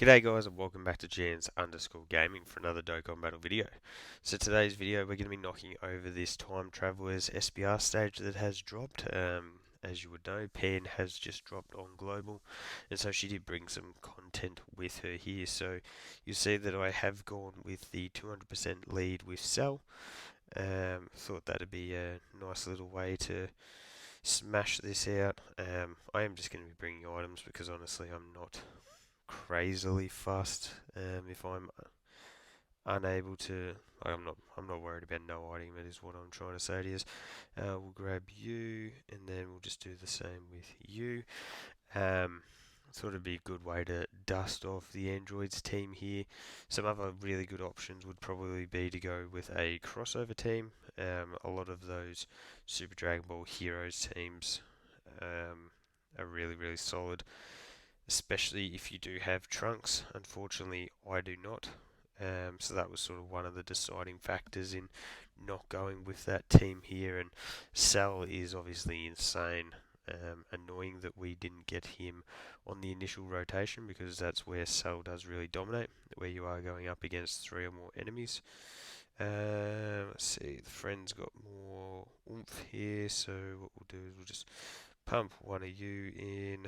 G'day guys and welcome back to Jans_Gaming for another Dokkan Battle video. So today's video we're going to be knocking over this Time Travelers SBR stage that has dropped. As you would know, Pan has just dropped on Global, and so she did bring some content with her here. So you see that I have gone with the 200% lead with Cell. Thought that'd be a nice little way to smash this out. I am just going to be bringing items because honestly I'm not crazily fast. If I'm unable to, I'm not worried about no hiding. That is what I'm trying to say to you. We'll grab you, and then we'll just do the same with you. Thought it'd be a good way to dust off the androids team here. Some other really good options would probably be to go with a crossover team. A lot of those Super Dragon Ball Heroes teams are really solid, especially if you do have trunks. Unfortunately, I do not. So that was sort of one of the deciding factors in not going with that team here. And Sal is obviously insane. Annoying that we didn't get him on the initial rotation because that's where Sal does really dominate, where you are going up against 3 or more enemies. Let's see, the friend's got more oomph here, so what we'll do is we'll just pump one of you in.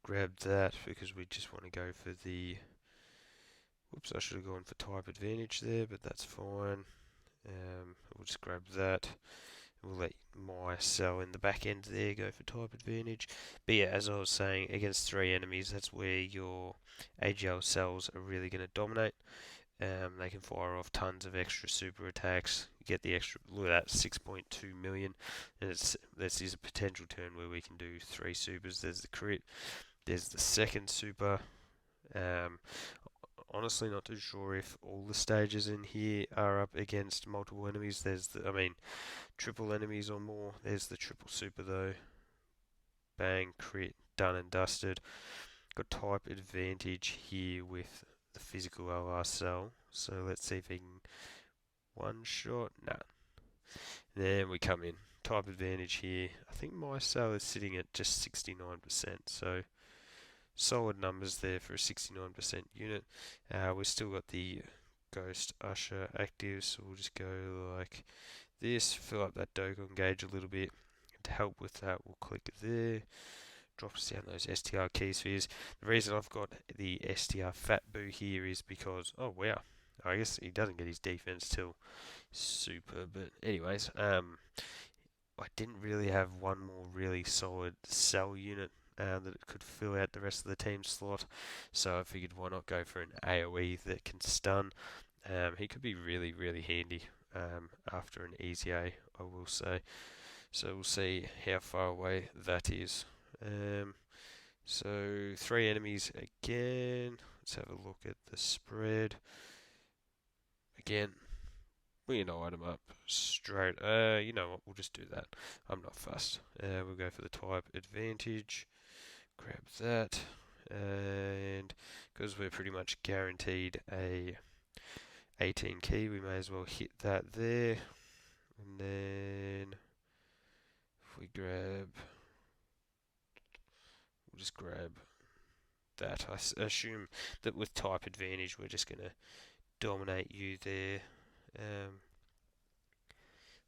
Grab that because we just want to go for the... Whoops, I should have gone for type advantage there, but that's fine. We'll just grab that. We'll let my cell in the back end there go for type advantage. But yeah, as I was saying, against 3 enemies, that's where your AGL cells are really going to dominate. They can fire off tons of extra super attacks. You get the extra, look at that, 6.2 million. And this is a potential turn where we can do 3 supers. There's the crit. There's the second super. Honestly, not too sure if all the stages in here are up against multiple enemies. There's triple enemies or more. There's the triple super though. Bang, crit, done and dusted. Got type advantage here with the physical LR cell. So let's see if he can one shot. Nah. Then we come in. Type advantage here. I think my cell is sitting at just 69%. So solid numbers there for a 69% unit. We've still got the Ghost Usher active, so we'll just go like this, fill up that Dokkan gauge a little bit. And to help with that, we'll click there, drops down those STR key spheres. The reason I've got the STR Fat Boo here is because, oh wow, I guess he doesn't get his defense till super, but anyways, I didn't really have one more really solid cell unit that could fill out the rest of the team slot, so I figured why not go for an AoE that can stun. He could be really handy after an easy A, I will say. So we'll see how far away that is. So 3 enemies again. Let's have a look at the spread. Again, we can item up straight. You know what? We'll just do that. I'm not fussed. We'll go for the type advantage. Grab that, and because we're pretty much guaranteed a 18 key, we may as well hit that there. And then if we grab, we'll just grab that. I assume that with type advantage, we're just gonna dominate you there.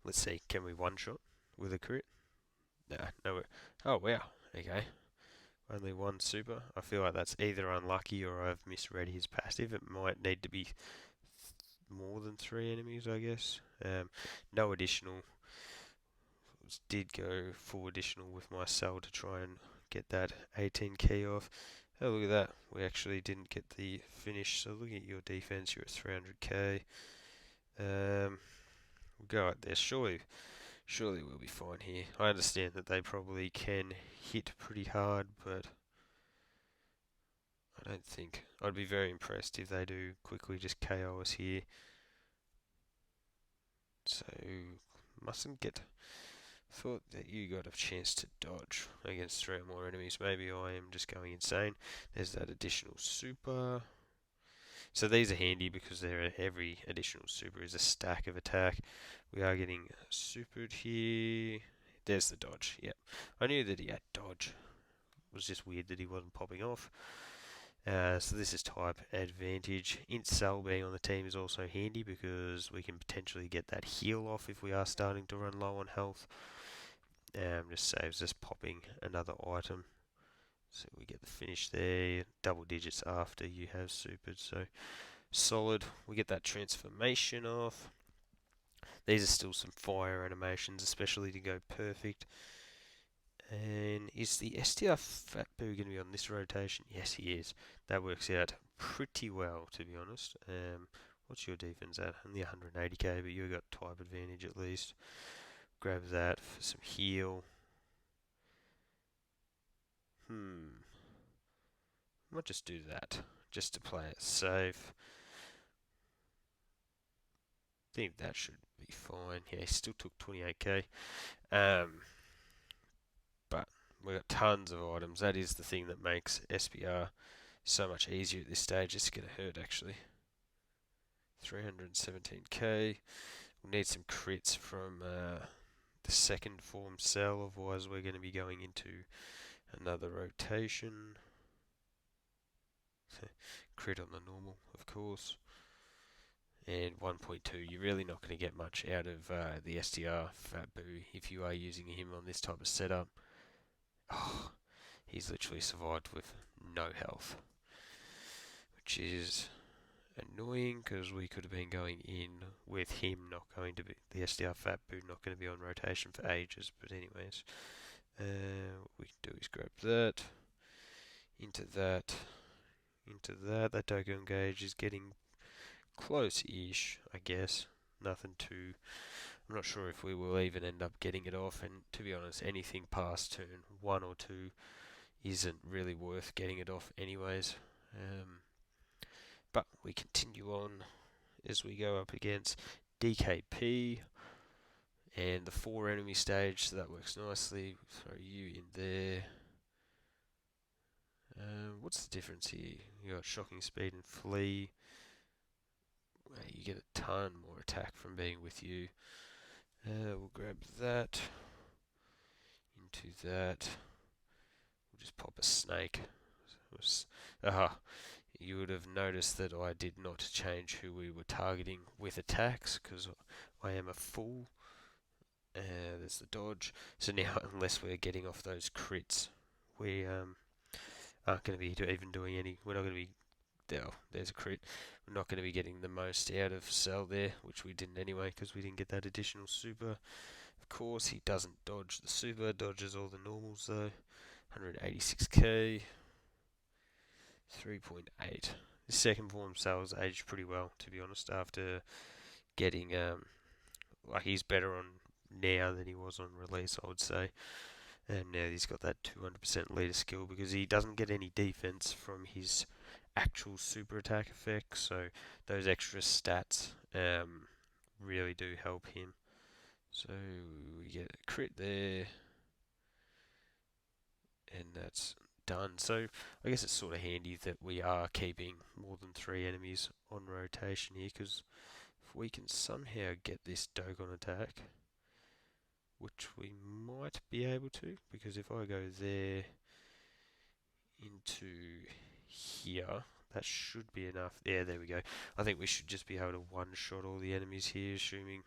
Let's see, can we one shot with a crit? Nah, no. Oh wow. Okay. Only one super. I feel like that's either unlucky or I've misread his passive. It might need to be more than 3 enemies, I guess. No additional. Did go full additional with my cell to try and get that 18 key off. Oh, look at that. We actually didn't get the finish. So looking at your defense, you're at 300k. We'll go out there. Surely we'll be fine here. I understand that they probably can hit pretty hard, but I don't think. I'd be very impressed if they do quickly just KO us here. So, mustn't get... Thought that you got a chance to dodge against 3 or more enemies. Maybe I am just going insane. There's that additional super. So these are handy because every additional super is a stack of attack. We are getting supered here. There's the dodge. Yep. I knew that he had dodge. was just weird that he wasn't popping off. So this is type advantage. Int Cell being on the team is also handy because we can potentially get that heal off if we are starting to run low on health. Just saves us popping another item. So we get the finish there, double digits after you have supered, so solid. We get that transformation off. These are still some fire animations, especially to go perfect. And is the STR Fat Boo going to be on this rotation? Yes, he is. That works out pretty well, to be honest. What's your defense at? Only 180k, but you got type advantage at least. Grab that for some heal. Might just do that, just to play it safe. Think that should be fine. Yeah, he still took 28k. But we've got tons of items. That is the thing that makes SBR so much easier at this stage. It's going to hurt actually. 317k. We'll need some crits from the second form cell, otherwise we're going to be going into another rotation. Crit on the normal, of course. And 1.2, you're really not going to get much out of the SDR Fat Boo if you are using him on this type of setup. Oh, he's literally survived with no health, which is annoying because we could have been going in with him not going to be, the SDR Fat Boo not going to be on rotation for ages. But anyways, what we can do is grab that, into that, into that. That Dokkan gauge is getting close-ish, I guess. Nothing too. I'm not sure if we will even end up getting it off, and to be honest, anything past turn 1 or 2 isn't really worth getting it off anyways. But we continue on as we go up against DKP and the 4 enemy stage, so that works nicely. Throw you in there. What's the difference here? You got shocking speed and flee. You get a ton more attack from being with you. We'll grab that. Into that. We'll just pop a snake. You would have noticed that I did not change who we were targeting with attacks because I am a fool. There's the dodge. So now, unless we're getting off those crits, we aren't going to be even doing any. We're not going to be. There's a crit. We're not going to be getting the most out of Cell there, which we didn't anyway because we didn't get that additional super. Of course, he doesn't dodge the super, dodges all the normals though. 186k. 3.8. The second form Cell's aged pretty well, to be honest, after getting, like he's better on now than he was on release, I would say. And now he's got that 200% leader skill because he doesn't get any defense from his actual super attack effects, so those extra stats really do help him. So we get a crit there, and that's done. So I guess it's sort of handy that we are keeping more than 3 enemies on rotation here, because if we can somehow get this Dokkan attack, which we might be able to, because if I go there into here, that should be enough. Yeah, there we go. I think we should just be able to one-shot all the enemies here, assuming,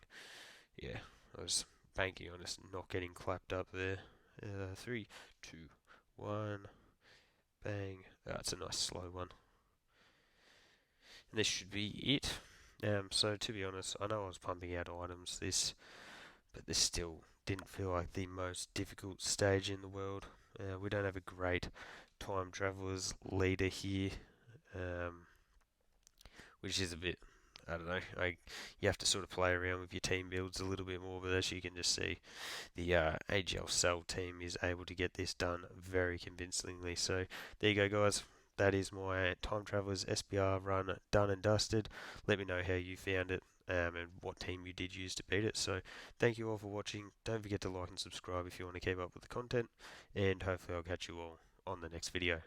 yeah, I was banking on us not getting clapped up there. 3, 2, 1, bang. That's a nice slow one. And this should be it. So to be honest, I know I was pumping out items but this still didn't feel like the most difficult stage in the world. We don't have a great time travelers leader here, which is a bit, I don't know, you have to sort of play around with your team builds a little bit more, but as you can just see, the AGL Cell team is able to get this done very convincingly. So there you go, guys. That is my Time Travelers SBR run done and dusted. Let me know how you found it and what team you did use to beat it. So thank you all for watching. Don't forget to like and subscribe if you want to keep up with the content, and hopefully I'll catch you all on the next video.